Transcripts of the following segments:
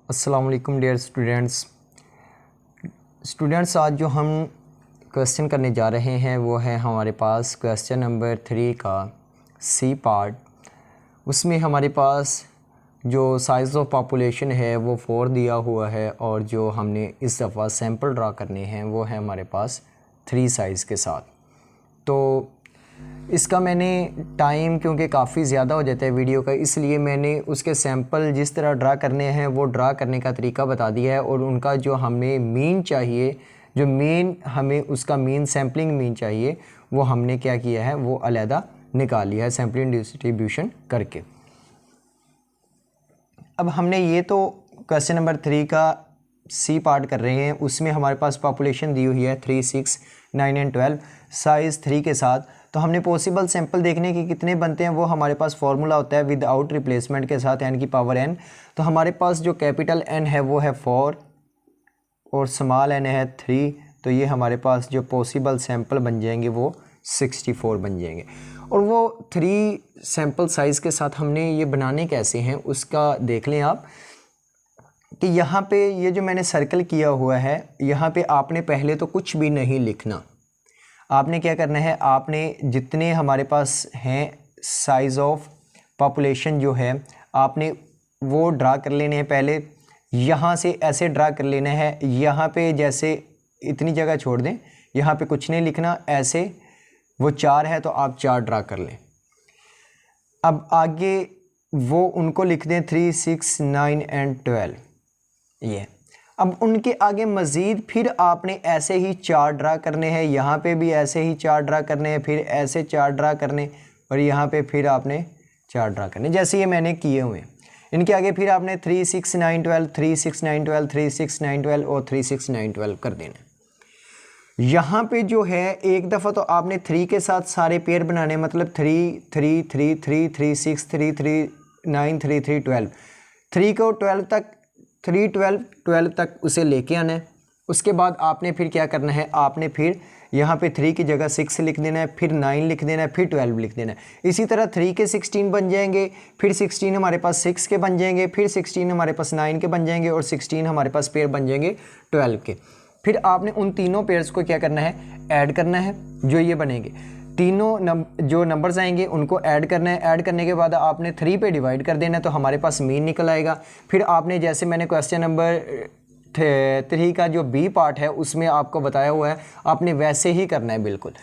अस्सलाम वालेकुम dear students, आज जो हम क्वेश्चन करने जा रहे हैं वो है हमारे पास क्वेश्चन नंबर 3 का सी पार्ट। उसमें हमारे पास जो साइज़ ऑफ पॉपुलेशन है वो 4 दिया हुआ है और जो हमने इस दफ़ा सैंपल ड्रा करने हैं वो है हमारे पास 3 साइज़ के साथ। तो इसका मैंने टाइम क्योंकि काफ़ी ज़्यादा हो जाता है वीडियो का, इसलिए मैंने उसके सैंपल जिस तरह ड्रा करने हैं वो ड्रा करने का तरीका बता दिया है और उनका जो हमें मीन चाहिए, जो मीन हमें उसका मीन सैम्पलिंग मीन चाहिए वो हमने क्या किया है वो अलहदा निकाल लिया है सैम्पलिंग डिस्ट्रीब्यूशन करके। अब हमने ये तो क्वेश्चन नंबर 3 का सी पार्ट कर रहे हैं, उसमें हमारे पास पॉपुलेशन दी हुई है 3, 6, 9 एंड 12 साइज़ 3 के साथ। तो हमने पॉसिबल सैंपल देखने के कितने बनते हैं वो हमारे पास फार्मूला होता है विदाउट रिप्लेसमेंट के साथ n की पावर n। तो हमारे पास जो कैपिटल N है वो है 4 और स्मॉल n है 3। तो ये हमारे पास जो पॉसिबल सैंपल बन जाएंगे वो 64 बन जाएंगे। और वो 3 सैंपल साइज़ के साथ हमने ये बनाने कैसे हैं उसका देख लें आप कि यहाँ पे ये जो मैंने सर्कल किया हुआ है यहाँ पे आपने पहले तो कुछ भी नहीं लिखना। आपने क्या करना है, आपने जितने हमारे पास हैं साइज़ ऑफ पॉपुलेशन जो है आपने वो ड्रा कर लेने हैं। पहले यहाँ से ऐसे ड्रा कर लेना है, यहाँ पे जैसे इतनी जगह छोड़ दें, यहाँ पे कुछ नहीं लिखना, ऐसे वो 4 है तो आप 4 ड्रा कर लें। अब आगे वो उनको लिख दें 3, 6, 9 एंड 12 ये। अब उनके आगे मज़ीद फिर आपने ऐसे ही 4 ड्रा करने हैं, यहाँ पे भी ऐसे ही 4 ड्रा करने हैं, फिर ऐसे 4 ड्रा करने और यहाँ पे फिर आपने 4 ड्रा करने जैसे ये मैंने किए हुए हैं। इनके आगे फिर आपने 3, 6, 9, 12, 3, 6, 9, 12, 3, 6, 9, 12 और 3, 6, 9, 12 कर देना। यहाँ पे जो है एक दफ़ा तो आपने 3 के साथ सारे पेयर बनाने, मतलब 3, 3, 3, 3, 3, 6, 3, 3, 9, 3, 3, 12, 3 को 12 तक 3, 12, 12 तक उसे लेके आना है। उसके बाद आपने फिर क्या करना है, आपने फिर यहाँ पे 3 की जगह 6 लिख देना है, फिर 9 लिख देना है, फिर 12 लिख देना है। इसी तरह 3 के 16 बन जाएंगे, फिर 16 हमारे पास 6 के बन जाएंगे, फिर 16 हमारे पास 9 के बन जाएंगे और 16 हमारे पास पेयर बन जाएंगे 12 के। फिर आपने उन तीनों पेयर्स को क्या करना है, ऐड करना है। जो ये बनेंगे तीनों जो नंबर्स आएंगे उनको ऐड करना है। ऐड करने के बाद आपने 3 पे डिवाइड कर देना है तो हमारे पास मीन निकल आएगा। फिर आपने जैसे मैंने क्वेश्चन नंबर 3 का जो बी पार्ट है उसमें आपको बताया हुआ है, आपने वैसे ही करना है बिल्कुल।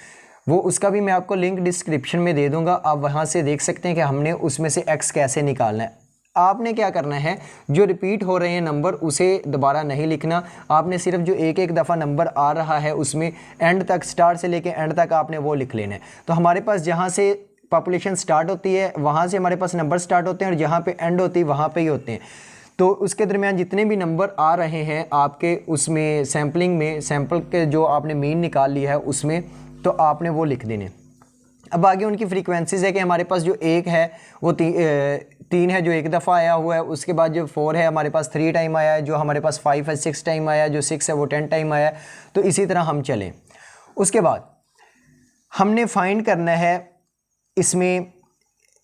वो उसका भी मैं आपको लिंक डिस्क्रिप्शन में दे दूंगा, आप वहाँ से देख सकते हैं कि हमने उसमें से x कैसे निकालना है। आपने क्या करना है, जो रिपीट हो रहे हैं नंबर उसे दोबारा नहीं लिखना, आपने सिर्फ जो एक एक दफ़ा नंबर आ रहा है उसमें एंड तक, स्टार्ट से लेके एंड तक आपने वो लिख लेना है। तो हमारे पास जहाँ से पॉपुलेशन स्टार्ट होती है वहाँ से हमारे पास नंबर स्टार्ट होते हैं और जहाँ पे एंड होती है वहाँ पे ही होते हैं। तो उसके दरमियान जितने भी नंबर आ रहे हैं आपके उसमें सैम्पलिंग में, सैम्पल के जो आपने मीन निकाल लिया है उसमें, तो आपने वो लिख देने। अब आगे उनकी फ्रीक्वेंसीज़ है कि हमारे पास जो 1 है वो 3 है जो एक दफ़ा आया हुआ है, उसके बाद जो 4 है हमारे पास 3 टाइम आया है, जो हमारे पास 5 है 6 टाइम आया है, जो 6 है वो 10 टाइम आया है। तो इसी तरह हम चलें। उसके बाद हमने फाइंड करना है इसमें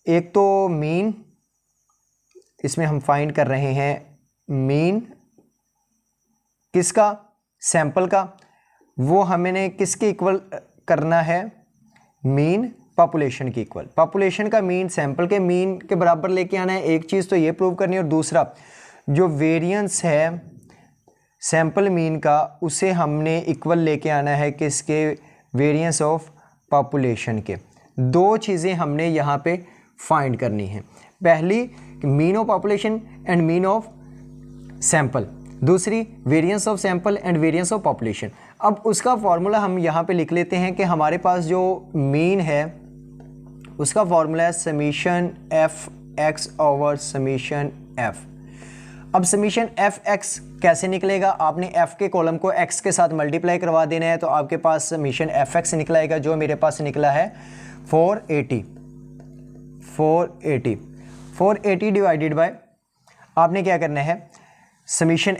एक तो मीन, इसमें हम फाइंड कर रहे हैं मीन किसका, सैंपल का। वो हमने किसके इक्वल करना है, मीन पॉपुलेशन की इक्वल। पॉपुलेशन का मीन सैंपल के मीन के बराबर लेके आना है, एक चीज़ तो ये प्रूव करनी है। और दूसरा जो वेरिएंस है सैंपल मीन का उसे हमने इक्वल लेके आना है किसके, वेरिएंस ऑफ पॉपुलेशन के। 2 चीज़ें हमने यहाँ पे फाइंड करनी है, पहली mean of population and mean of sample, दूसरी variance of sample and variance of population. अब उसका फॉर्मूला हम यहाँ पे लिख लेते हैं कि हमारे पास जो मीन है उसका फॉर्मूला है summation f x over summation F. अब समीशन एफ एक्स कैसे निकलेगा, आपने एफ के कॉलम को एक्स के साथ मल्टीप्लाई करवा देना है, तो आपके पास समीशन एफ एक्स निकलाएगा, जो मेरे पास निकला है 480 डिवाइडेड बाय, आपने क्या करना है समीशन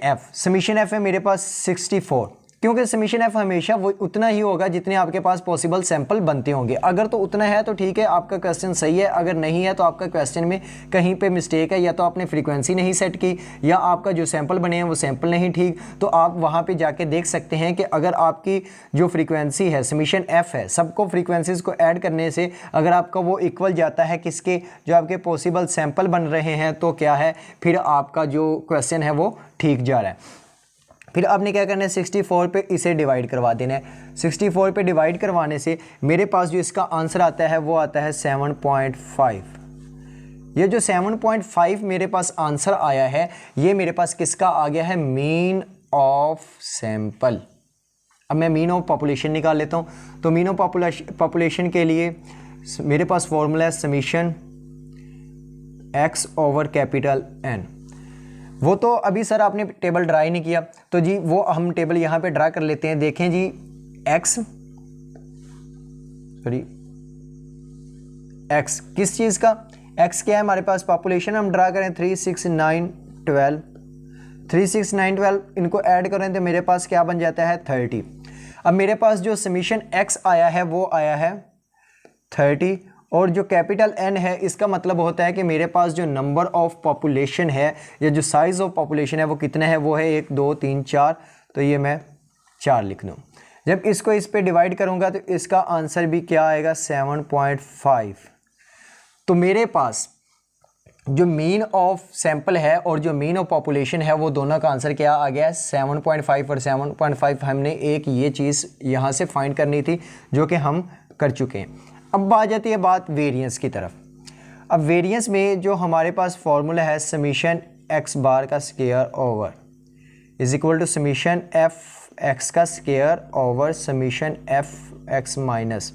एफ है मेरे पास 64, क्योंकि समीशन एफ हमेशा वो उतना ही होगा जितने आपके पास पॉसिबल सैंपल बनते होंगे। अगर तो उतना है तो ठीक है, आपका क्वेश्चन सही है, अगर नहीं है तो आपका क्वेश्चन में कहीं पे मिस्टेक है, या तो आपने फ्रीक्वेंसी नहीं सेट की या आपका जो सैंपल बने हैं वो सैंपल नहीं ठीक। तो आप वहाँ पे जाके देख सकते हैं कि अगर आपकी जो फ्रीक्वेंसी है समीशन एफ है, सबको फ्रीक्वेंसीज को ऐड करने से अगर आपका वो इक्वल जाता है किसके, जो आपके पॉसिबल सैंपल बन रहे हैं, तो क्या है फिर आपका जो क्वेश्चन है वो ठीक जा रहा है। फिर आपने क्या करना है, 64 पे इसे डिवाइड करवा देना है। 64 पे डिवाइड करवाने से मेरे पास जो इसका आंसर आता है वो आता है 7.5। ये जो 7.5 मेरे पास आंसर आया है, ये मेरे पास किसका आ गया है, मीन ऑफ सैंपल। अब मैं मीन ऑफ पॉपुलेशन निकाल लेता हूँ। तो मीन ऑफ पॉपुलेशन के लिए मेरे पास फॉर्मूला है summation x over capital N। वो तो अभी सर आपने टेबल ड्रा ही नहीं किया, तो जी वो हम टेबल यहाँ पे ड्रा कर लेते हैं। देखें जी x किस चीज़ का, x क्या है हमारे पास, पॉपुलेशन हम ड्रा करें 3, 6, 9, 12, 3, 6, 9, 12 इनको ऐड करें तो मेरे पास क्या बन जाता है 30। अब मेरे पास जो समीशन x आया है वो आया है 30, और जो कैपिटल N है इसका मतलब होता है कि मेरे पास जो नंबर ऑफ पॉपुलेशन है या जो साइज़ ऑफ पॉपुलेशन है वो कितना है, वो है 1, 2, 3, 4। तो ये मैं 4 लिख दूँ। जब इसको इस पे डिवाइड करूँगा तो इसका आंसर भी क्या आएगा 7.5। तो मेरे पास जो मीन ऑफ सैंपल है और जो मीन ऑफ पॉपुलेशन है वो दोनों का आंसर क्या आ गया है 7.5। और 7.5 हमने एक ये चीज़ यहाँ से फाइंड करनी थी जो कि हम कर चुके हैं। अब आ जाती है बात वेरिएंस की तरफ। अब वेरिएंस में जो हमारे पास फॉर्मूला है समीशन एक्स बार का square over is equal to summation f x का square over summation f x minus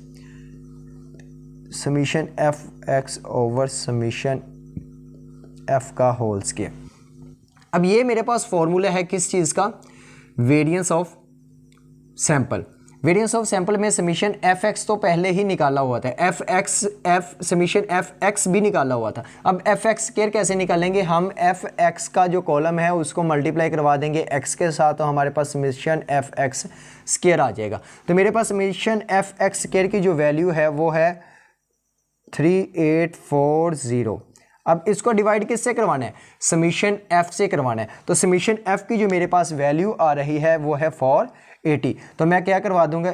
summation f x over summation f का होल स्क्वायर। अब ये मेरे पास फॉर्मूला है किस चीज़ का, variance of sample. Variance of sample में समीशन एफ एक्स तो पहले ही निकाला हुआ था, एफ समीशन एफ एक्स भी निकाला हुआ था। अब एफ एक्स स्क्वायर कैसे निकालेंगे, हम एफ एक्स का जो कॉलम है उसको मल्टीप्लाई करवा देंगे एक्स के साथ, तो हमारे पास समीशन एफ एक्स स्क्वायर आ जाएगा। तो मेरे पास समीशन एफ एक्स स्क्वायर की जो वैल्यू है वो है 3840। अब इसको डिवाइड किससे करवाना है, समीशन एफ से करवाना है। तो समीशन एफ की जो मेरे पास वैल्यू आ रही है वो है 480। तो मैं क्या करवा दूंगा,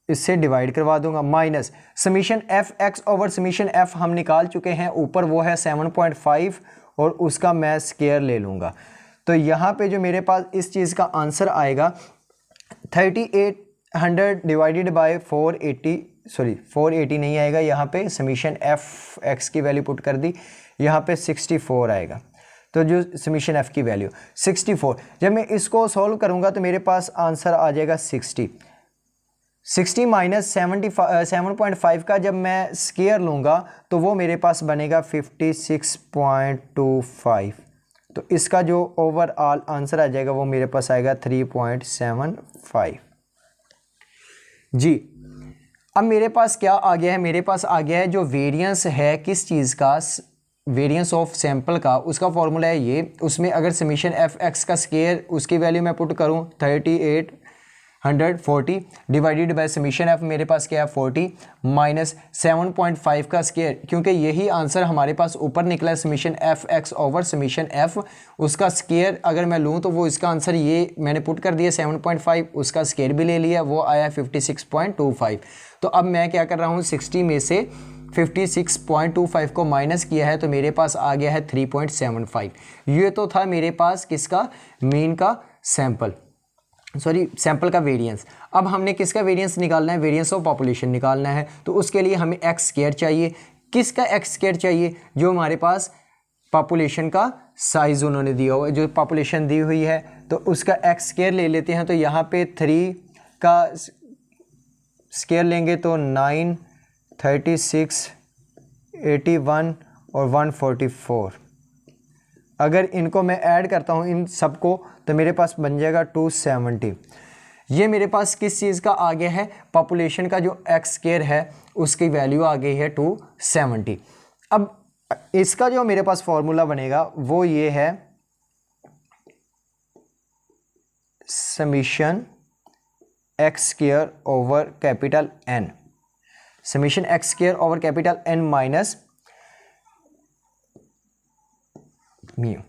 इससे डिवाइड करवा दूंगा, minus summation f x over summation F हम निकाल चुके हैं, ऊपर वो है 7.5 और उसका मैं स्क्वायर ले लूँगा। तो यहाँ पे जो मेरे पास इस चीज़ का आंसर आएगा 3800 डिवाइडेड बाय 480 नहीं आएगा, यहाँ पे समीशन एफ एक्स की वैल्यू पुट कर दी, यहाँ पे 64 आएगा। तो जो समीशन एफ की वैल्यू 64, जब मैं इसको सॉल्व करूँगा तो मेरे पास आंसर आ जाएगा 60 माइनस 7.5 का जब मैं स्क्वायर लूँगा तो वो मेरे पास बनेगा 56.25। तो इसका जो ओवरऑल आंसर आ जाएगा वो मेरे पास आएगा 3.75 जी। अब मेरे पास क्या आ गया है, मेरे पास आ गया है जो वेरिएंस है किस चीज़ का, वेरिएंस ऑफ सैंपल का, उसका फॉर्मूला है ये। उसमें अगर समीशन एफ एक्स का स्क्वायर उसकी वैल्यू मैं पुट करूँ 3840 डिवाइडेड बाय समीशन एफ मेरे पास क्या है 40 माइनस 7.5 का स्क्वायर, क्योंकि यही आंसर हमारे पास ऊपर निकला है summation f x over summation F, उसका स्क्वायर अगर मैं लूँ तो वो इसका आंसर ये मैंने पुट कर दिया 7.5, उसका स्क्वायर भी ले लिया, वो आया 56.25। तो अब मैं क्या कर रहा हूँ 60 में से 56.25 को माइनस किया है तो मेरे पास आ गया है 3.75। ये तो था मेरे पास किसका, मीन का सैंपल, सैंपल का वेरिएंस। अब हमने किसका वेरिएंस निकालना है, वेरिएंस ऑफ पॉपुलेशन निकालना है। तो उसके लिए हमें एक्स स्क्वायर चाहिए। किसका एक्स स्क्वायर चाहिए, जो हमारे पास पॉपुलेशन का साइज उन्होंने दिया हुआ है, जो पॉपुलेशन दी हुई है, तो उसका एक्स स्क्वायर ले लेते हैं। तो यहाँ पे 3 का स्क्वायर लेंगे तो 9, 36, 81 और 144। अगर इनको मैं ऐड करता हूँ इन सबको तो मेरे पास बन जाएगा 270। ये मेरे पास किस चीज़ का आ गया है, पॉपुलेशन का जो एक्स स्क्वायर है उसकी वैल्यू आ गई है 270। अब इसका जो मेरे पास फॉर्मूला बनेगा वो ये है summation X square over capital N, summation X square over capital N minus mu.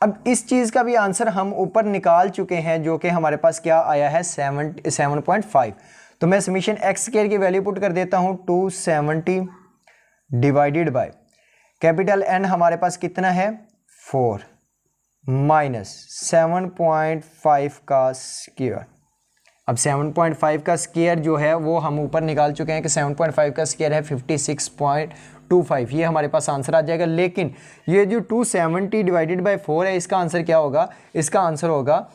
अब इस चीज़ का भी आंसर हम ऊपर निकाल चुके हैं, जो कि हमारे पास क्या आया है 7.5। तो मैं समीशन एक्स स्क्वायर की वैल्यू पुट कर देता हूँ 270 डिवाइडेड बाय कैपिटल एन हमारे पास कितना है 4 माइनस 7.5 का स्क्वायर। अब 7.5 का स्क्वायर जो है वो हम ऊपर निकाल चुके हैं कि 7.5 का स्क्वायर है 56.25, ये हमारे पास आंसर आ जाएगा। लेकिन ये जो 270 डिवाइडेड बाय 4 है, इसका आंसर क्या होगा, इसका आंसर होगा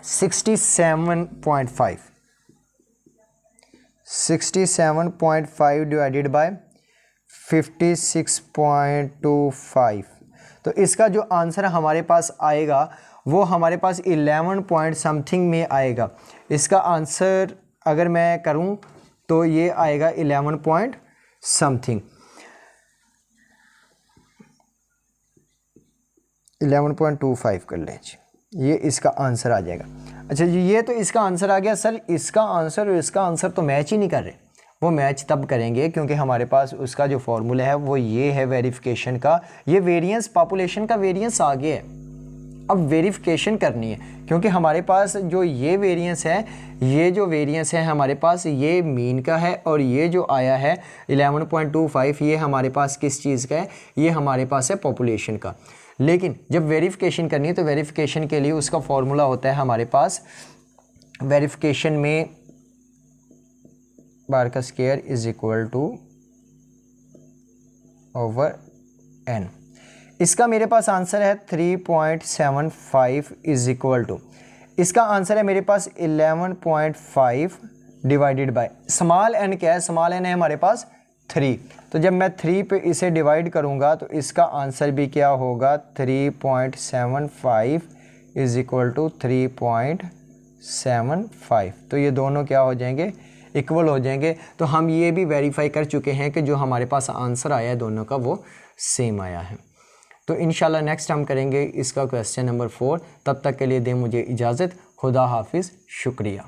67.5, 67.5 डिवाइडेड बाय 56.25। तो इसका जो आंसर हमारे पास आएगा वो हमारे पास 11 पॉइंट समथिंग में आएगा। इसका आंसर अगर मैं करूं तो ये आएगा 11 पॉइंट समथिंग, 11.25 कर लें जी, ये इसका आंसर आ जाएगा। अच्छा जी, ये तो इसका आंसर आ गया। सर इसका आंसर और इसका आंसर तो मैच ही नहीं कर रहे। वो मैच तब करेंगे क्योंकि हमारे पास उसका जो फॉर्मूला है वो ये है वेरिफिकेशन का, ये वेरिएंस पॉपुलेशन का वेरिएंस आ गया है। अब वेरिफिकेशन करनी है क्योंकि हमारे पास जो ये वेरिएंस है, ये जो वेरिएंस है हमारे पास ये मीन का है, और ये जो आया है 11.25 ये हमारे पास किस चीज़ का है, ये हमारे पास है पॉपुलेशन का। लेकिन जब वेरिफिकेशन करनी है तो वेरिफिकेशन के लिए उसका फॉर्मूला होता है हमारे पास, वेरिफिकेशन में बार का square is equal to over N. इसका मेरे पास आंसर है 3.75 इज इक्वल टू, इसका आंसर है मेरे पास 11.5 डिवाइडेड बाय स्मॉल एन क्या है, स्मॉल एन है हमारे पास 3। तो जब मैं 3 पे इसे डिवाइड करूंगा तो इसका आंसर भी क्या होगा 3.75 इज इक्वल टू 3.75। तो ये दोनों क्या हो जाएंगे, इक्वल हो जाएंगे। तो हम ये भी वेरीफाई कर चुके हैं कि जो हमारे पास आंसर आया है दोनों का वो सेम आया है। तो इंशाल्लाह नेक्स्ट हम करेंगे इसका क्वेश्चन नंबर 4। तब तक के लिए दें मुझे इजाज़त। खुदा हाफिज़, शुक्रिया।